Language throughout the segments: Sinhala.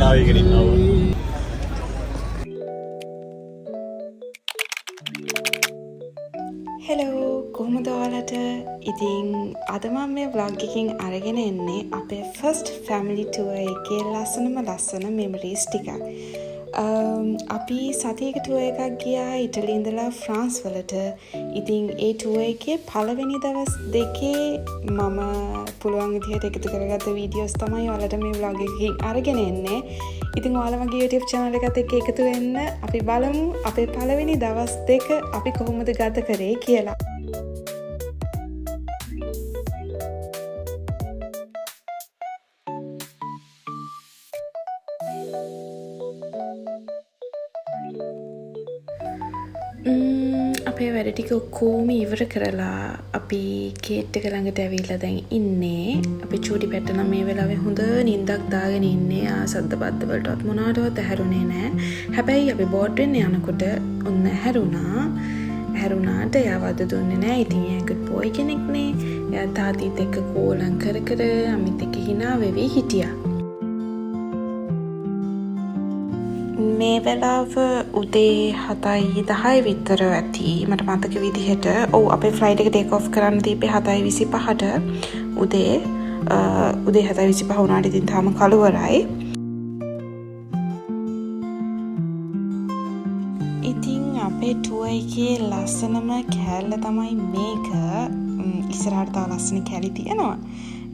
හිනාවේගෙන ඉන්නවා. හෙලෝ කොහොමද ඔයාලට? ඉතින් අද මම මේ vlog එකකින් අරගෙන එන්නේ අපේ first family tour එකේ ලස්සන memories ටිකක්. අපි සතියක tour එකක් ගියා ඉටලි ඉඳලා ෆ්‍රාන්ස් වලට. ඉතින් ඒ tour එකේ පළවෙනි දවස් දෙකේ මම පුළුවන් විදිහට එකතු කරගත්ත වීඩියෝස් තමයි ඔයාලට මේ vlog එකකින් අරගෙන එන්නේ. ඉතින් ඔයාලා මගේ YouTube channel එකත් එක්ක එකතු වෙන්න අපි බලමු අපේ පළවෙනි දවස් දෙක අපි කොහොමද ගත කරේ කියලා. අපේ වැඩ ටික ඔක්කොම ඉවර කරලා අපි ගේට් එක ළඟට ඇවිල්ලා දැන් ඉන්නේ. අපි චූටි පැට්ට නම් මේ වෙලාවේ හොඳ නිින්දක් දාගෙන ඉන්නේ. සද්ද බද්ද වලටවත් මොනවටවත් ඇහැරුනේ නැහැ. හැබැයි අපි බෝඩ් වෙන්න යනකොට ඔන්න ඇහැරුණාට එයා වද දුන්නේ නැහැ. ඉතින් එයා good boy කෙනෙක්නේ. එයා තාත්තීත් එක්ක කෝලම් කර අමිත් එක්ක hina වෙවි හිටියා. මේ වෙලාව උදේ 7:10 විතර ඇති. මට මතක විදිහට ඔව් අපේ ෆ්ලයිට් එක ටේක් ඔෆ් කරන්න තිබ්බේ 7:25ට උදේ 7:25 වුණාට ඉතින් තාම කළුවරයි. ඉතින් අපේ ටුවර් එකේ ලස්සනම කෑල්ල තමයි මේක. ඉස්සරහට තව ලස්සන කෑලි තියෙනවා.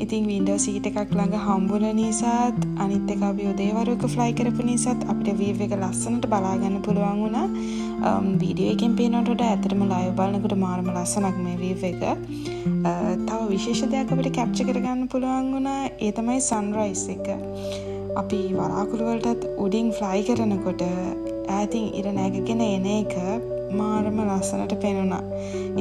ඉතින් වින්ඩෝ සීට් එකක් ළඟ හම්බුන නිසාත් අනිත් එක අපි උදේ වරුවක ෆ්ලයි කරපු නිසාත් අපිට වීව් එක ලස්සනට බලා ගන්න පුළුවන් වුණා. වීඩියෝ එකෙන් පේනවට වඩා ඇත්තටම ලයිව් බලනකොට මාරම ලස්සනක් මේ වීව් එක. තව විශේෂ දෙයක් අපිට කැප්චර් කරගන්න පුළුවන් වුණා. ඒ තමයි සන්රයිස් එක. අපි වලාකුළු වලටත් උඩින් ෆ්ලයි කරනකොට ඈතින් ඉර නැගගෙන එන එක මාරම ලස්සනට පෙනුණා.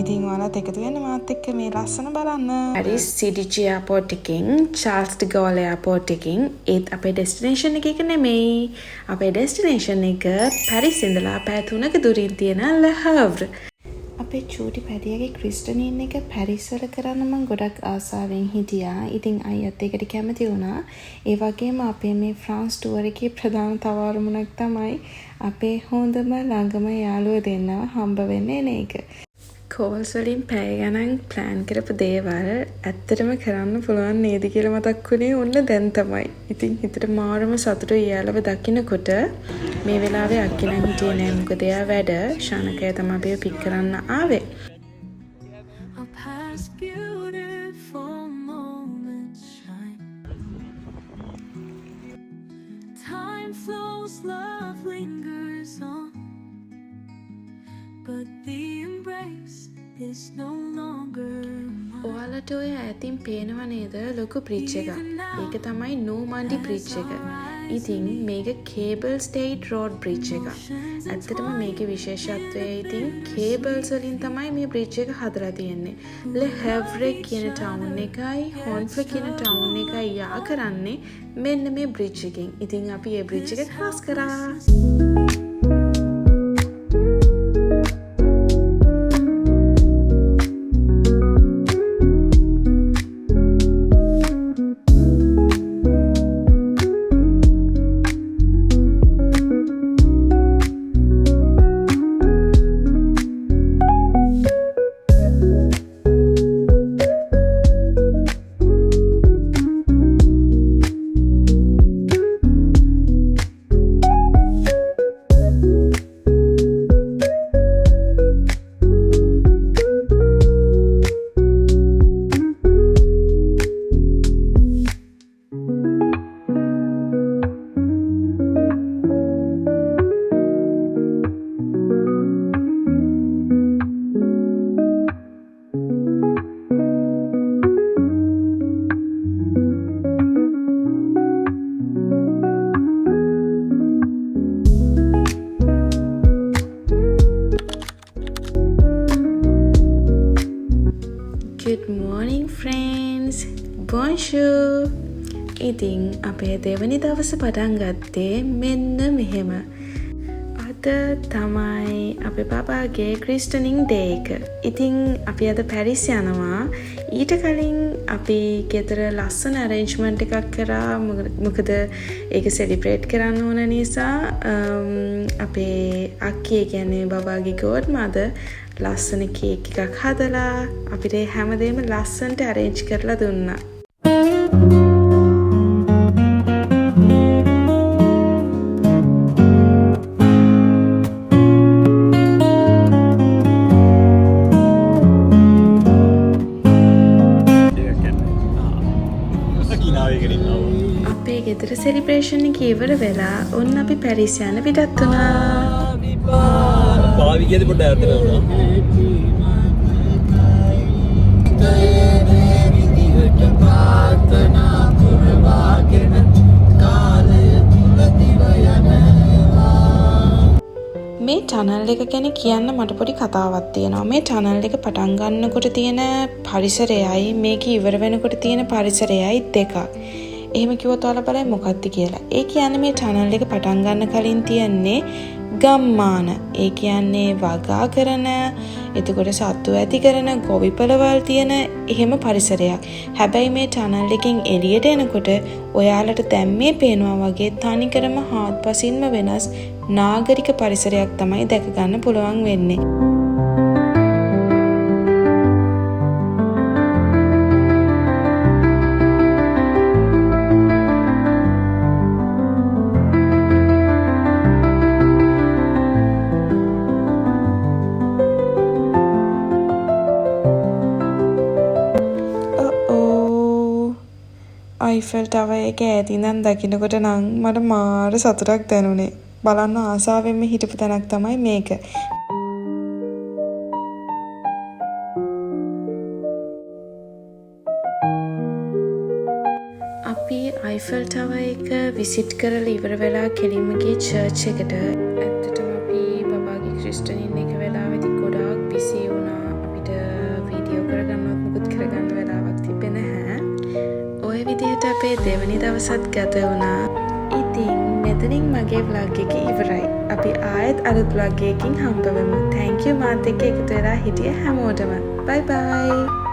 ඉතින් ඔයාලත් එකතු වෙන්න මාත් එක්ක මේ ලස්සන බලන්න. Paris CDG airport එකෙන් Charles de Gaulle airport එකෙන් ඒත් අපේ destination එක නෙමෙයි. අපේ destination එක Paris ඉඳලා පැය 3ක දුරින් තියෙන Le Havre. අපේ චූටි පැටියගේ ක්‍රිස්ටනීන් එක පැරිස් වල කරන්න මම ගොඩක් ආසාවෙන් හිටියා. ඉතින් අයියත් ඒකට කැමති වුණා. ඒ වගේම අපේ මේ ෆ්‍රාන්ස් ටුවර් එකේ ප්‍රධාන තව අරමුණක් තමයි අපේ හොඳම ළඟම යාළුවෝ දෙන්නව හම්බ වෙන්න එන එක. කෝල්ස් වලින් පැය ගණන් ප්ලෑන් කරපු දේවල් ඇත්තටම කරන්න පුළුවන් නේද කියලා මතක් වුණේ ඔන්න දැන් තමයි. ඉතින් හිතට මාරම සතුටුයි යාළුව දකින්නකොට. මේ වෙලාවේ අක්කිනම් හිටියේ නෑ මොකද එයා වැඩ. ශානකය තමයි අපිව පික් කරන්න ආවේ. ඔයාලට ඔය ඈතින් පේනව නේද ලොකු බ්‍රිජ් එකක්. ඒක තමයි නෝමන්ඩි බ්‍රිජ් එක. ඉතින් මේක කේබල් ස්ටේට් රෝඩ් බ්‍රිජ් එකක්. ඇත්තටම මේකේ විශේෂත්වය ඉතින් කේබල්ස් වලින් තමයි මේ බ්‍රිජ් එක හදලා තියෙන්නේ. Le Havre කියන ටවුන් එකයි Honfleur කියන ටවුන් එකයි යා කරන්නේ මෙන්න මේ බ්‍රිජ් එකෙන්. ඉතින් අපි මේ බ්‍රිජ් එක ක්‍රොස් කරා. Good morning friends. Bonjour. ඉතින් අපේ දෙවනි දවස පටන් ගත්තේ මෙන්න මෙහෙම. අද අද තමයි අපේ බබාගේ ක්‍රිස්ටනින් ඩේ එක. ඉතින් අපි අද පැරිස් යනවා. ඊට කලින් අපි ගෙදර ලස්සන අරේන්ජ්මන්ට් එකක් කරා. මොකද ඒක සෙලිබ්‍රේට් කරන්න ඕන නිසා අපේ අක්කේ කියන්නේ බබාගේ ගෝඩ් මදර් ලස්සන කේක් එකක් හදලා අපිට හැමදේම ලස්සනට අරේන්ජ් කරලා දුන්නා. අපේ ගෙදර සෙලිබ්‍රේෂන් එක ඉවර වෙලා ඔන්න අපි පැරිස් යන්න පිටත් වුණා. පාවිගියද පොඩ්ඩක් ඈතට වුණා. මේ ටනල් එක ගැන කියන්න මට පොඩි කතාවක් තියෙනවා. මේ ටනල් එක පටන් ගන්නකොට තියෙන පරිසරයයි මේක ඉවර වෙනකොට තියෙන පරිසරයයි දෙකක්. එහෙම කිව්වොත් ඔයාලා බලන්න මොකක්ද කියලා. ඒ කියන්නේ මේ ටනල් එක පටන් ගන්න කලින් තියන්නේ ගම්මාන. ඒ කියන්නේ වගා කරන, එතකොට සත්තු ඇති කරන, ගොවිපළවල් තියෙන එහෙම පරිසරයක්. හැබැයි මේ ටනල් එකෙන් එළියට එනකොට ඔයාලට දැන් මේ පේනවා වගේ තනිකරම හාත්පසින්ම වෙනස් නාගරික පරිසරයක් තමයි දැක ගන්න පුළුවන් වෙන්නේ. අයිෆල් ටවර් එක ඈතින්දන් දකින්නකොට නම් මට මාර සතුටක් දැනුනේ. බලන්න ආසාවෙන්ම හිටපු තැනක් තමයි මේක. අපි අයිෆල් ටවර් එක විසිට් කරලා ඉවර වෙලා කෙලින්ම ගියේ චර්ච් එකට. ඇත්තටම අපි බබාගේ ක්‍රිස්ටනින් එක වෙලාවෙදි ගොඩාක් බිසි වුණා. අපිට වීඩියෝ කරගන්නවත් මුකුත් කරගන්න වෙලාවක් තිබ්බේ නැහැ. ඔය විදිහට අපේ දෙවනි දවසත් ගත වුණා. ඉතින් මෙතනින් මගේ vlog එක ඉවරයි. අපි ආයෙත් අලුත් vlog එකකින් හම්බ වෙමු. thank you මාත් එක්ක එකතු වෙලා හිටිය හැමෝටම. bye bye.